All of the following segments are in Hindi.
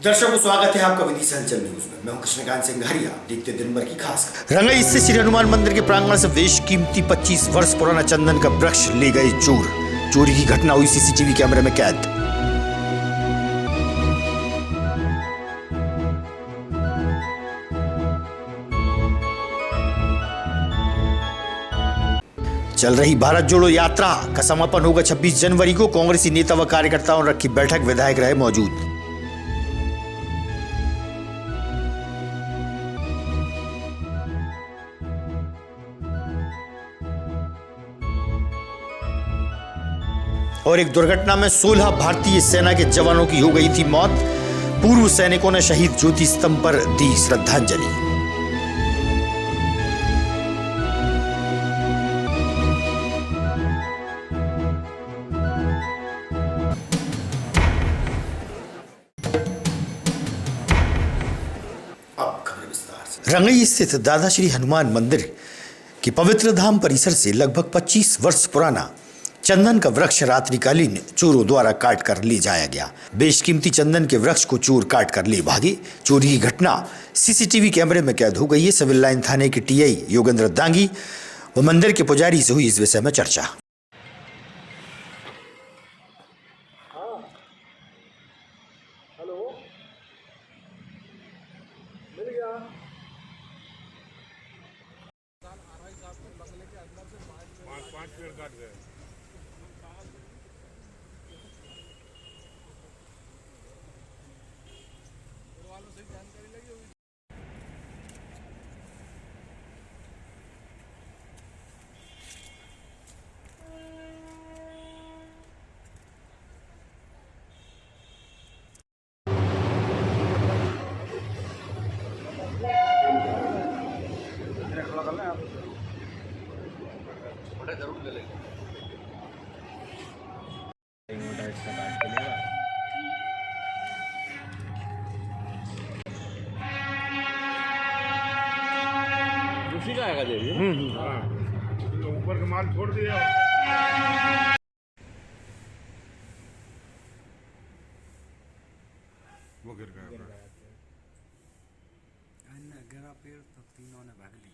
दर्शकों स्वागत है आपका विधि हलचल न्यूज में। मैं हूं कृष्णकांत सिंघारिया। देखते दिन भर की खास खबर। रंगाई स्थित श्री हनुमान मंदिर के प्रांगण से बेशकीमती 25 वर्ष पुराना चंदन का वृक्ष ले गए चोर। चोरी की घटना हुई सीसीटीवी कैमरे में कैद। चल रही भारत जोड़ो यात्रा का समापन होगा 26 जनवरी को। कांग्रेसी नेता व कार्यकर्ताओं ने रखी बैठक, विधायक रहे मौजूद। और एक दुर्घटना में 16 भारतीय सेना के जवानों की हो गई थी मौत। पूर्व सैनिकों ने शहीद ज्योति स्तंभ पर दी श्रद्धांजलि। अब खबर विस्तार से। रंगाई स्थित दादा श्री हनुमान मंदिर के पवित्र धाम परिसर से लगभग 25 वर्ष पुराना चंदन का वृक्ष रात्रिकालीन चोरों द्वारा काट कर ले जाया गया। बेशकीमती चंदन के वृक्ष को चोर काट कर ले भागे। चोरी की घटना सीसीटीवी कैमरे में कैद हो गई है। सिविल लाइन थाने के टीआई योगेंद्र दांगी व मंदिर के पुजारी से हुई इस विषय में चर्चा। पांच पेड़ काट गए। जरूर ले लेंगे। दूसरी का आएगा देवी। ऊपर का माल छोड़ दिया। वो गिर गया। गिरा पेड़ तो तीनों ने भाग लिया।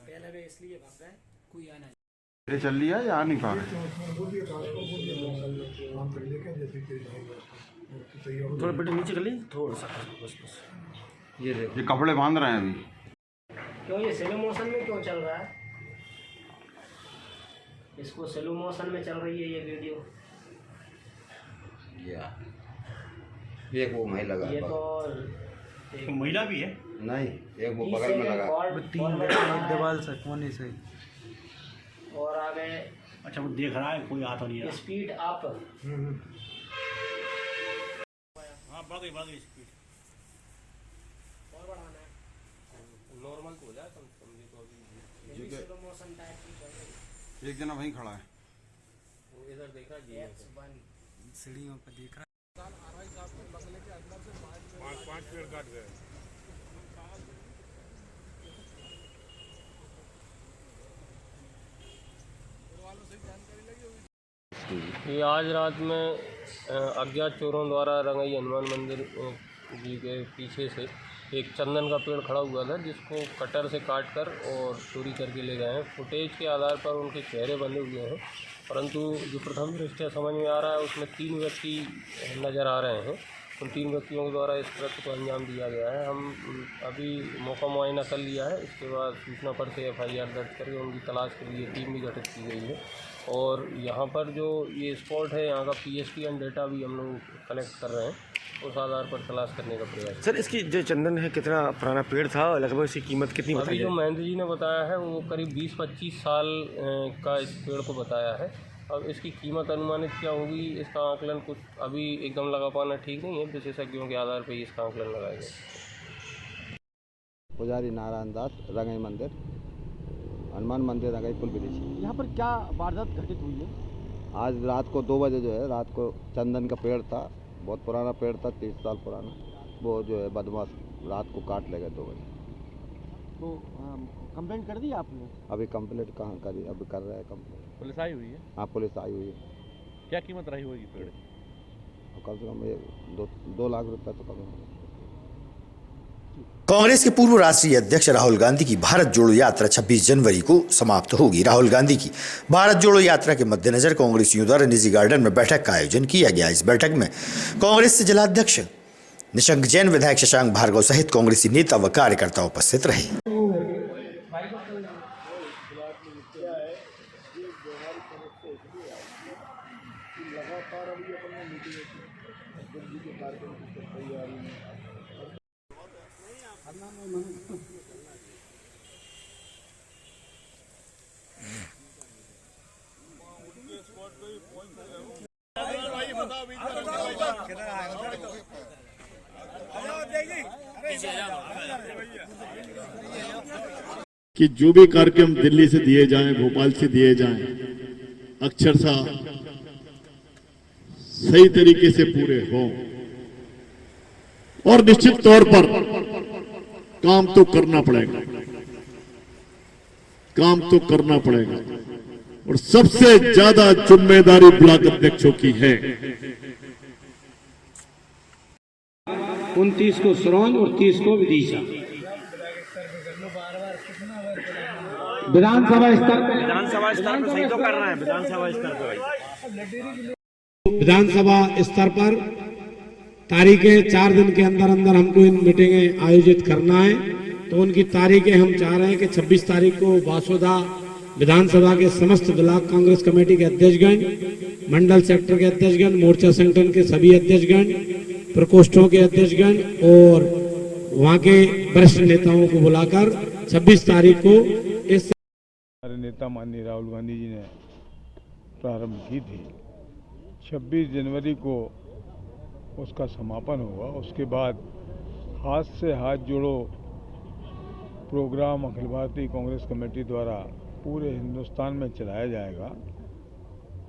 पहले भी इसलिए भाग गए, कोई आना ये चल लिया या नहीं पा रहे। थोड़ा बेटे नीचे कर ली, थोड़ा सा बस ये कपड़े बांध रहे हैं अभी। क्यों ये स्लो मोशन में क्यों चल रहा है? इसको स्लो मोशन में चल रही है ये वीडियो। एक वो महिला ये तो महिला भी है नहीं, एक वो बगल में लगा। दीवार से कोने से और आगे। अच्छा वो देख रहा है, कोई हाथ नहीं है। Speed up. हाँ बढ़ गई स्पीड। और बढ़ाना है, नॉर्मल तो हो जाए कम से कम। ये तो अभी स्लो मोशन टाइप की चल रही है। एक जना वहीं खड़ा है। वो इधर देखा जी सीढ़ियों पे देख रहा है। पांच पेड़ काट गए। ये आज रात में अज्ञात चोरों द्वारा रंगाई हनुमान मंदिर जी के पीछे से एक चंदन का पेड़ खड़ा हुआ था, जिसको कटर से काट कर और चोरी करके ले गए हैं। फुटेज के आधार पर उनके चेहरे बंधे हुए हैं, परंतु जो प्रथम दृष्टया समझ में आ रहा है उसमें 3 व्यक्ति नज़र आ रहे हैं। उन 3 व्यक्तियों के द्वारा इस कृत्य को अंजाम दिया गया है। हम अभी मौका मुआयना कर लिया है। इसके बाद सूचना पर से FIR दर्ज करके उनकी तलाश के लिए टीम भी गठित की गई है। और यहाँ पर जो ये स्पॉट है, यहाँ का PSTN डेटा भी हम लोग कलेक्ट कर रहे हैं। उस आधार पर तलाश करने का प्रयास। सर इसकी जो चंदन है कितना पुराना पेड़ था, लगभग इसकी कीमत कितनी बताई अभी जो है? महेंद्र जी ने बताया है वो करीब 20-25 साल का इस पेड़ को बताया है। अब इसकी कीमत अनुमानित क्या होगी, इसका आकलन कुछ अभी एकदम लगा पाना ठीक नहीं है। विशेषज्ञों के आधार पर ही इसका आकलन लगाएंगे। पुजारी नारायण दास, रंगाई मंदिर, हनुमान मंदिर, रंगाई पुल ब्रिज। यहाँ पर क्या वारदात घटित हुई है? आज रात को 2 बजे जो है, रात को चंदन का पेड़ था, बहुत पुराना पेड़ था, 30 साल पुराना। वो जो है बदमाश रात को काट ले गए 2 बजे। तो कंप्लेंट कर दी आपने? अभी कंप्लेंट कहाँ करी, अभी कर रहे हैं कंप्लेंट। पुलिस आई हुई है? हाँ पुलिस आई हुई है। क्या कीमत रही होगी पेड़? और कम से कम ये 2 लाख रुपये तो कम होगा। कांग्रेस के पूर्व राष्ट्रीय अध्यक्ष राहुल गांधी की भारत जोड़ो यात्रा 26 जनवरी को समाप्त होगी। राहुल गांधी की भारत जोड़ो यात्रा के मद्देनजर कांग्रेसियों द्वारा निजी गार्डन में बैठक का आयोजन किया गया। इस बैठक में कांग्रेस से जिलाध्यक्ष निशंक जैन, विधायक शशांक भार्गव सहित कांग्रेसी नेता व कार्यकर्ता उपस्थित रहे। कि जो भी कार्यक्रम दिल्ली से दिए जाएं, भोपाल से दिए जाएं, अक्षरशः सही तरीके से पूरे हों और निश्चित तौर पर काम तो करना पड़ेगा, काम तो करना पड़ेगा और सबसे ज्यादा जिम्मेदारी ब्लॉक अध्यक्षों की है। 29 को सरोज और 30 को विदिशा। विधानसभा स्तर पर सही तो कर रहे हैं। विधानसभा स्तर पर तारीखें 4 दिन के अंदर अंदर हमको इन मीटिंगें आयोजित करना है। तो उनकी तारीखें हम चाह रहे हैं कि 26 तारीख को वासुदा विधानसभा के समस्त ब्लॉक कांग्रेस कमेटी के अध्यक्षगण, मंडल सेक्टर के अध्यक्षगण, मोर्चा संगठन के सभी अध्यक्षगण, प्रकोष्ठों के अध्यक्षगण और वहां के वरिष्ठ नेताओं को बुलाकर 26 तारीख को इस हमारे नेता माननीय राहुल गांधी जी ने प्रारंभ की थी। 26 जनवरी को उसका समापन होगा। उसके बाद हाथ से हाथ जोड़ो प्रोग्राम अखिल भारतीय कांग्रेस कमेटी द्वारा पूरे हिंदुस्तान में चलाया जाएगा।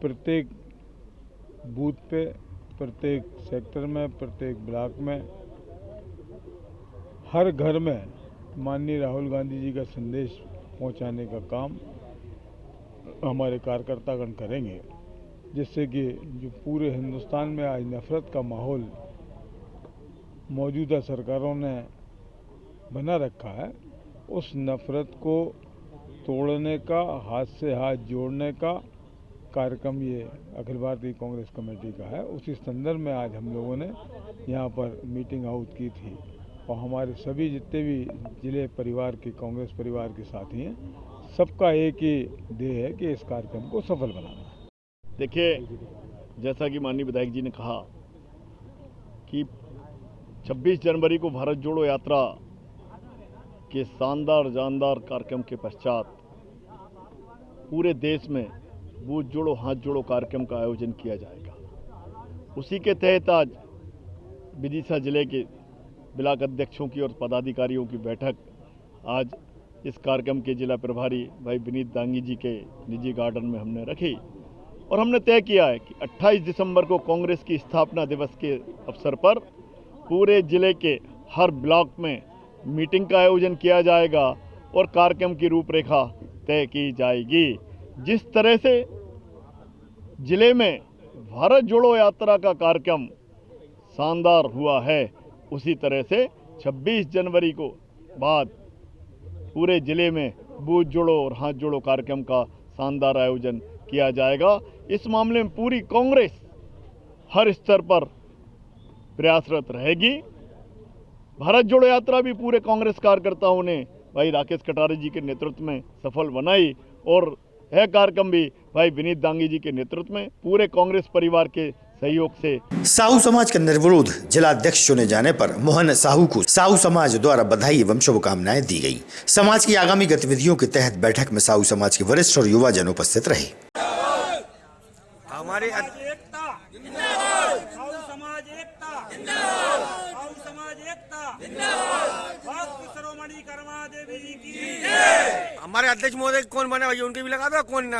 प्रत्येक बूथ पे, प्रत्येक सेक्टर में, प्रत्येक ब्लॉक में, हर घर में माननीय राहुल गांधी जी का संदेश पहुंचाने का काम हमारे कार्यकर्तागण करेंगे, जिससे कि जो पूरे हिंदुस्तान में आज नफरत का माहौल मौजूदा सरकारों ने बना रखा है, उस नफरत को तोड़ने का, हाथ से हाथ जोड़ने का कार्यक्रम ये अखिल भारतीय कांग्रेस कमेटी का है। उसी संदर्भ में आज हम लोगों ने यहाँ पर मीटिंग आउट की थी और हमारे सभी जितने भी जिले परिवार के कांग्रेस परिवार के साथी हैं, सबका एक ही ध्येय है कि इस कार्यक्रम को सफल बनाना है। देखिए, जैसा कि माननीय विधायक जी ने कहा कि 26 जनवरी को भारत जोड़ो यात्रा के शानदार जानदार कार्यक्रम के पश्चात पूरे देश में बूथ जोड़ो हाथ जोड़ो कार्यक्रम का आयोजन किया जाएगा। उसी के तहत आज विदिशा जिले के ब्लॉक अध्यक्षों की और पदाधिकारियों की बैठक आज इस कार्यक्रम के जिला प्रभारी भाई विनीत दांगी जी के निजी गार्डन में हमने रखी और हमने तय किया है कि 28 दिसंबर को कांग्रेस की स्थापना दिवस के अवसर पर पूरे जिले के हर ब्लॉक में मीटिंग का आयोजन किया जाएगा और कार्यक्रम की रूपरेखा तय की जाएगी। जिस तरह से जिले में भारत जोड़ो यात्रा का कार्यक्रम शानदार हुआ है, उसी तरह से 26 जनवरी को बाद पूरे जिले में बूथ जोड़ो और हाथ जोड़ो कार्यक्रम का शानदार आयोजन किया जाएगा। इस मामले में पूरी कांग्रेस हर स्तर पर प्रयासरत रहेगी। भारत जोड़ो यात्रा भी पूरे कांग्रेस कार्यकर्ताओं ने भाई राकेश कटारे जी के नेतृत्व में सफल बनाई और यह कार्यक्रम भी भाई विनीत दांगी जी के नेतृत्व में पूरे कांग्रेस परिवार के सहयोग से। साहू समाज का निर्विरोध जिलाध्यक्ष चुने जाने पर मोहन साहू को साहू समाज द्वारा बधाई एवं शुभकामनाएं दी गई। समाज की आगामी गतिविधियों के तहत बैठक में साहू समाज के वरिष्ठ और युवा जन उपस्थित रहे। हमारे हमारे अध्यक्ष महोदय कौन बने भाई, उनके भी लगा दो। कौन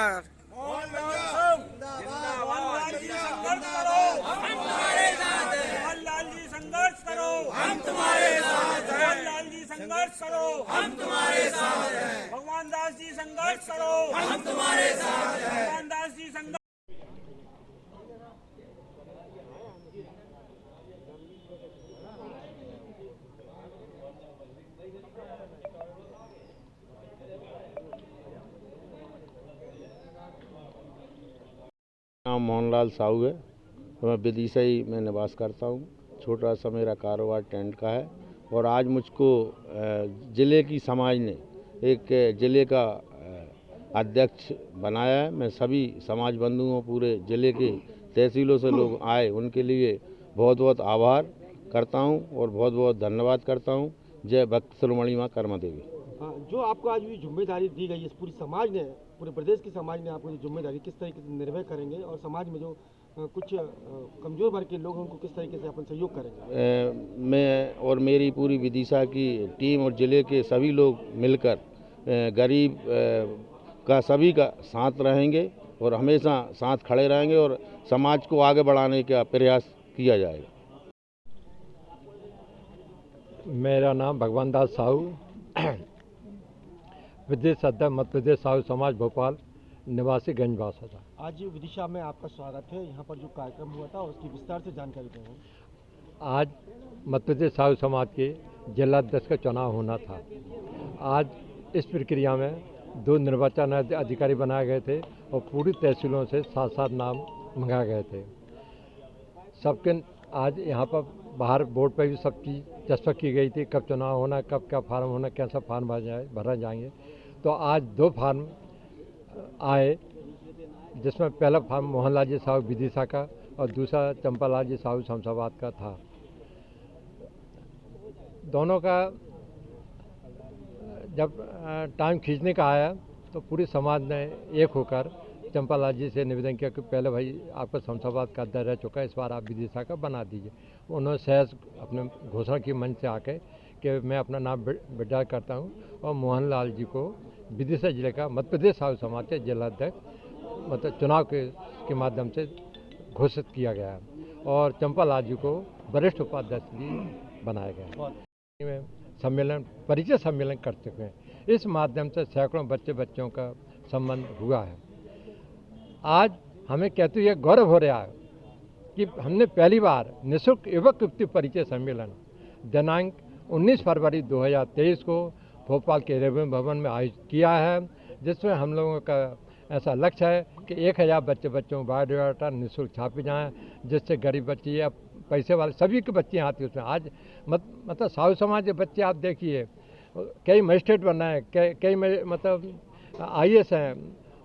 संघर्ष करो, हम तुम्हारे साथ हैं। लाल जी संघर्ष करो, हम तुम्हारे साथ हैं। भगवान दास जी संघर्ष करो, हम तुम्हारे साथ हैं। भगवान दास जी संघर्ष नाम मोहनलाल साहू है। मैं विदिशा ही में निवास करता हूँ। छोटा सा मेरा कारोबार टेंट का है और आज मुझको ज़िले की समाज ने एक ज़िले का अध्यक्ष बनाया है। मैं सभी समाज बंधुओं, पूरे ज़िले के तहसीलों से लोग आए, उनके लिए बहुत बहुत आभार करता हूं और बहुत बहुत धन्यवाद करता हूं। जय भक्त शिरोमणि मां कर्मा देवी। जो आपको आज भी जिम्मेदारी दी गई है, पूरी समाज ने, पूरे प्रदेश की समाज ने आपको जिम्मेदारी किस तरीके से निर्वह करेंगे और समाज में जो कुछ कमजोर वर्ग के लोग हैं उनको किस तरीके से अपन सहयोग करेंगे? मैं और मेरी पूरी विदिशा की टीम और ज़िले के सभी लोग मिलकर गरीब का सभी का साथ रहेंगे और हमेशा साथ खड़े रहेंगे और समाज को आगे बढ़ाने का प्रयास किया जाएगा। मेरा नाम भगवान दास साहू, विदेश अध्यक्ष मध्य प्रदेश साहू समाज भोपाल, निवासी गंजवासा था। आज विदिशा में आपका स्वागत है। यहाँ पर जो कार्यक्रम हुआ था उसकी विस्तार से जानकारी दें। आज मध्य प्रदेश साहू समाज के जिलाध्यक्ष का चुनाव होना था। आज इस प्रक्रिया में 2 निर्वाचन अधिकारी बनाए गए थे और पूरी तहसीलों से 7-7 नाम मंगाए गए थे। सबके आज यहाँ पर बाहर बोर्ड पर भी सब चीज़ दस्तखत की गई थी, कब चुनाव होना, कब क्या फार्म होना, कैसा फार्म भरा जाएंगे। तो आज 2 फार्म आए, जिसमें पहला फार्म मोहनलाल जी साहू विदिशा का और दूसरा चंपालाल जी साहू शमशाबाद का था। दोनों का जब टाइम खींचने का आया तो पूरी समाज ने एक होकर चंपालाल जी से निवेदन किया कि पहले भाई आपका शमशाबाद का अध्यक्ष रह चुका है, इस बार आप विदिशा का बना दीजिए। उन्होंने सहज अपने घोषणा की मंच से आके कि मैं अपना नाम विड्रॉ करता हूं और मोहनलाल जी को विदिशा जिले का मध्य प्रदेश साहू समाज के जिलाध्यक्ष मतलब चुनाव के माध्यम से घोषित किया गया और चंपालाल जी को वरिष्ठ उपाध्यक्ष भी बनाया गया। सम्मेलन, परिचय सम्मेलन कर चुके हैं। इस माध्यम से सैकड़ों बच्चों का संबंध हुआ है। आज हमें कहते हुए गौरव हो रहा है कि हमने पहली बार निःशुल्क युवक युवती परिचय सम्मेलन दिनांक 19 फरवरी 2023 को भोपाल के रेवेन्यू भवन में आयोजित किया है, जिसमें हम लोगों का ऐसा लक्ष्य है कि 1000 बच्चों को बायोडाटा निःशुल्क छापे जाएँ, जिससे गरीब बच्चे या पैसे वाले सभी के बच्चे आते हैं उसमें। आज मतलब साहू समाज के बच्चे आप देखिए, कई मजिस्ट्रेट बनना है, कई मतलब IAS हैं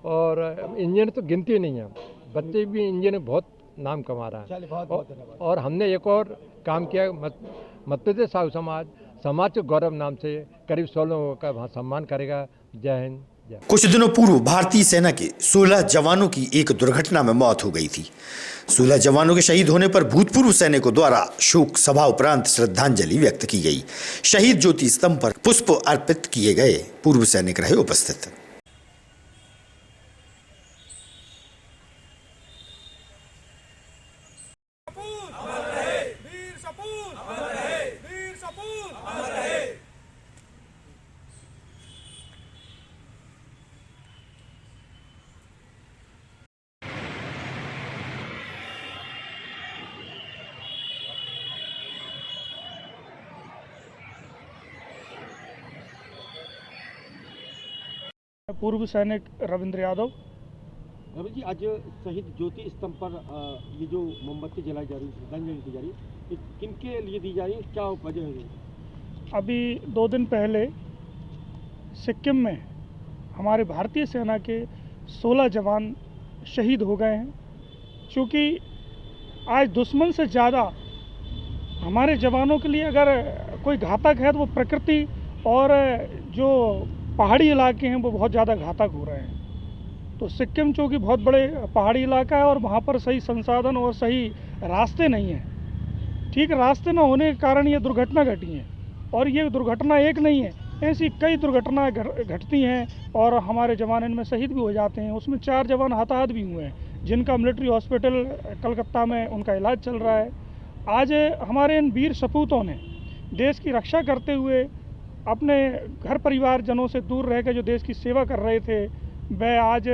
और इंजीनियर तो गिनती नहीं है, बच्चे भी इंजीनियर बहुत नाम कमा रहा है। और हमने एक और काम किया, मध्य प्रदेश साहू समाज के गौरव नाम से करीब 100 लोगों का वहाँ सम्मान करेगा। जय हिंद। कुछ दिनों पूर्व भारतीय सेना के 16 जवानों की एक दुर्घटना में मौत हो गई थी। 16 जवानों के शहीद होने पर भूतपूर्व सैनिकों द्वारा शोक सभा उपरांत श्रद्धांजलि व्यक्त की गई। शहीद ज्योति स्तंभ पर पुष्प अर्पित किए गए। पूर्व सैनिक रहे उपस्थित। पूर्व सैनिक रविंद्र यादव। रवि जी, आज शहीद ज्योति स्तंभ पर ये जो मोमबत्ती जलाई जा रही है, श्रद्धांजलि दी जा रही है, किनके लिए दी जा रही है, क्या वजह है? अभी 2 दिन पहले सिक्किम में हमारे भारतीय सेना के 16 जवान शहीद हो गए हैं। क्योंकि आज दुश्मन से ज़्यादा हमारे जवानों के लिए अगर कोई घातक है तो वो प्रकृति और जो पहाड़ी इलाके हैं वो बहुत ज़्यादा घातक हो रहे हैं। तो सिक्किम चूँकि बहुत बड़े पहाड़ी इलाका है और वहाँ पर सही संसाधन और सही रास्ते नहीं हैं। ठीक रास्ते न होने के कारण ये दुर्घटना घटी है और ये दुर्घटना एक नहीं है, ऐसी कई दुर्घटनाएं घटती हैं और हमारे जवान इनमें शहीद भी हो जाते हैं। उसमें 4 जवान हताहत भी हुए हैं, जिनका मिलिट्री हॉस्पिटल कलकत्ता में उनका इलाज चल रहा है। आज हमारे इन वीर सपूतों ने देश की रक्षा करते हुए अपने घर परिवार जनों से दूर रह के जो देश की सेवा कर रहे थे, वह आज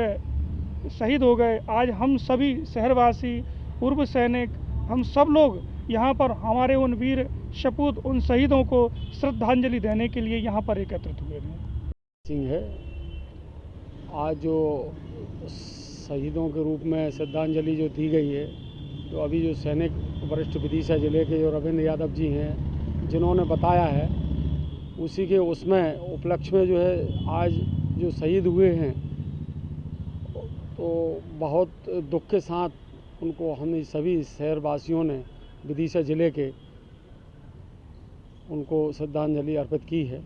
शहीद हो गए। आज हम सभी शहरवासी, पूर्व सैनिक, हम सब लोग यहाँ पर हमारे उन वीर सपूत, उन शहीदों को श्रद्धांजलि देने के लिए यहाँ पर एकत्रित हुए हैं। सिंह है। आज जो शहीदों के रूप में श्रद्धांजलि जो दी गई है, तो अभी जो सैनिक वरिष्ठ विदिशा जिले के जो रविंद्र यादव जी हैं जिन्होंने बताया है, उसी के उसमें उपलक्ष्य में जो है आज जो शहीद हुए हैं तो बहुत दुख के साथ उनको हम सभी शहरवासियों ने विदिशा जिले के उनको श्रद्धांजलि अर्पित की है।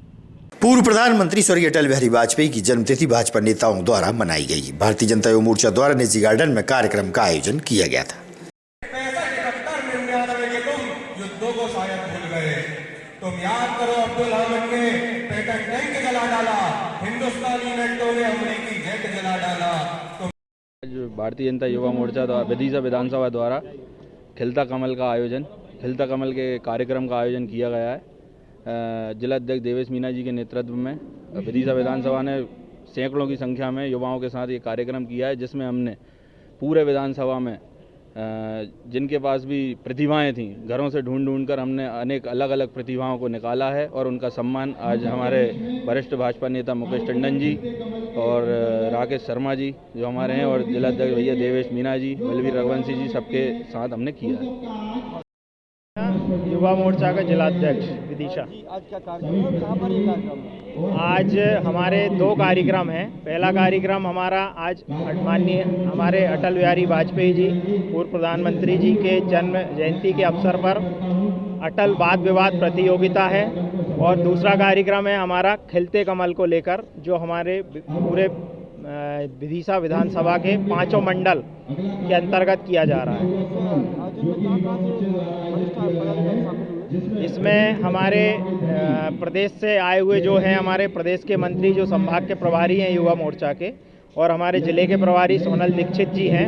पूर्व प्रधानमंत्री स्वर्गीय अटल बिहारी वाजपेयी की जन्मतिथि भाजपा नेताओं द्वारा मनाई गई। भारतीय जनता युवा मोर्चा द्वारा निजी गार्डन में कार्यक्रम का आयोजन किया गया था। 95 के तुम युद्धों को शायद भूल गए, तुम याद करो अब्दुल हमद ने पेटन टैंक जला डाला, हिंदुस्तानी मेट्रो ने अमेरिकी जेट जला डाला। भारतीय जनता युवा मोर्चा द्वारा विदिशा विधानसभा द्वारा खिलता कमल का आयोजन, खिलता कमल के कार्यक्रम का आयोजन किया गया है। जिला अध्यक्ष देवेश मीना जी के नेतृत्व में विदिशा विधानसभा ने सैकड़ों की संख्या में युवाओं के साथ ये कार्यक्रम किया है, जिसमें हमने पूरे विधानसभा में जिनके पास भी प्रतिभाएं थीं, घरों से ढूंढ कर हमने अनेक अलग अलग प्रतिभाओं को निकाला है और उनका सम्मान आज हमारे वरिष्ठ भाजपा नेता मुकेश टंडन जी और राकेश शर्मा जी जो हमारे हैं और जिला अध्यक्ष भैया देवेश मीना जी, बलवीर रघुवंशी जी, सबके साथ हमने किया है। युवा मोर्चा का जिला अध्यक्ष विदिशा। आज क्या कार्यक्रम है, कहाँ पर ये कार्यक्रम है? आज हमारे 2 कार्यक्रम हैं। पहला कार्यक्रम हमारा आज माननीय हमारे अटल बिहारी वाजपेयी जी पूर्व प्रधानमंत्री जी के जन्म जयंती के अवसर पर अटल वाद विवाद प्रतियोगिता है और दूसरा कार्यक्रम है हमारा खिलते कमल को लेकर, जो हमारे पूरे विदिशा विधानसभा के 5 मंडल के अंतर्गत किया जा रहा है। इसमें हमारे प्रदेश से आए हुए जो हैं हमारे प्रदेश के मंत्री जो संभाग के प्रभारी हैं युवा मोर्चा के, और हमारे ज़िले के प्रभारी सोनल दीक्षित जी हैं,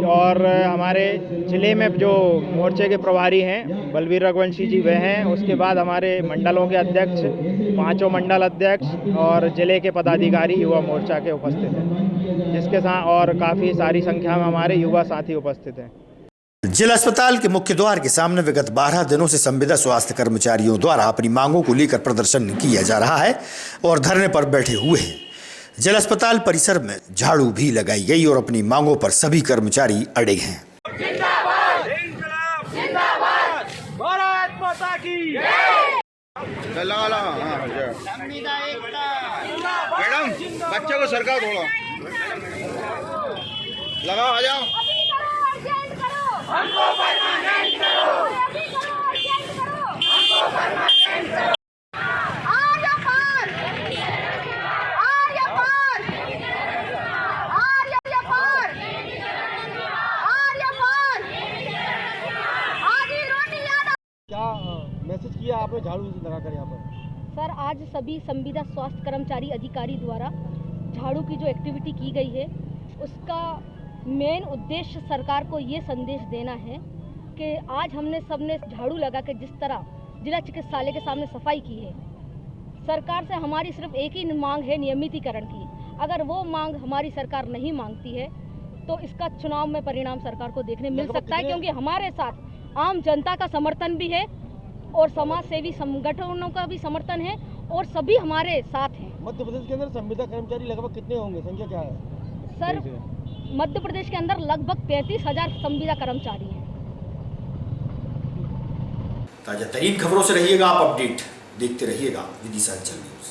और हमारे ज़िले में जो मोर्चे के प्रभारी हैं बलवीर रघुवंशी जी वह हैं। उसके बाद हमारे मंडलों के अध्यक्ष, 5 मंडल अध्यक्ष और ज़िले के पदाधिकारी युवा मोर्चा के उपस्थित हैं, जिसके साथ और काफ़ी सारी संख्या में हमारे युवा साथी उपस्थित हैं। जिला अस्पताल के मुख्य द्वार के सामने विगत 12 दिनों से संविदा स्वास्थ्य कर्मचारियों द्वारा अपनी मांगों को लेकर प्रदर्शन किया जा रहा है और धरने पर बैठे हुए हैं। जिला अस्पताल परिसर में झाड़ू भी लगाई गई और अपनी मांगों पर सभी कर्मचारी अड़े हैं। जिंदाबाद इंकलाब जिंदाबाद, भारत माता की मैडम बच्चों को सरकार थोड़ा लगाओ, आ जाओ। हमको परमानेंट करो, हमको परमानेंट करो। आर्य पार, आर्य पार, आर्य पार, आर्य पार, आदि रोटी यादव। क्या मैसेज किया आपने झाड़ू लगाकर यहाँ पर? सर, आज सभी संविदा स्वास्थ्य कर्मचारी अधिकारी द्वारा झाड़ू की जो एक्टिविटी की गई है उसका मेन उद्देश्य सरकार को ये संदेश देना है कि आज हमने सबने झाड़ू लगा के जिस तरह जिला चिकित्सालय के सामने सफाई की है, सरकार से हमारी सिर्फ एक ही मांग है नियमितीकरण की। अगर वो मांग हमारी सरकार नहीं मांगती है तो इसका चुनाव में परिणाम सरकार को देखने मिल सकता है, क्योंकि हमारे साथ आम जनता का समर्थन भी है और समाज सेवी संगठनों का भी समर्थन है और सभी हमारे साथ हैं। मध्य प्रदेश के अंदर संविदा कर्मचारी लगभग कितने होंगे, संख्या क्या है? सर, मध्य प्रदेश के अंदर लगभग 33,000 संविदा कर्मचारी हैं। ताजा तरीन खबरों से रहिएगा आप अपडेट, देखते रहिएगा विदिशा अंचल न्यूज।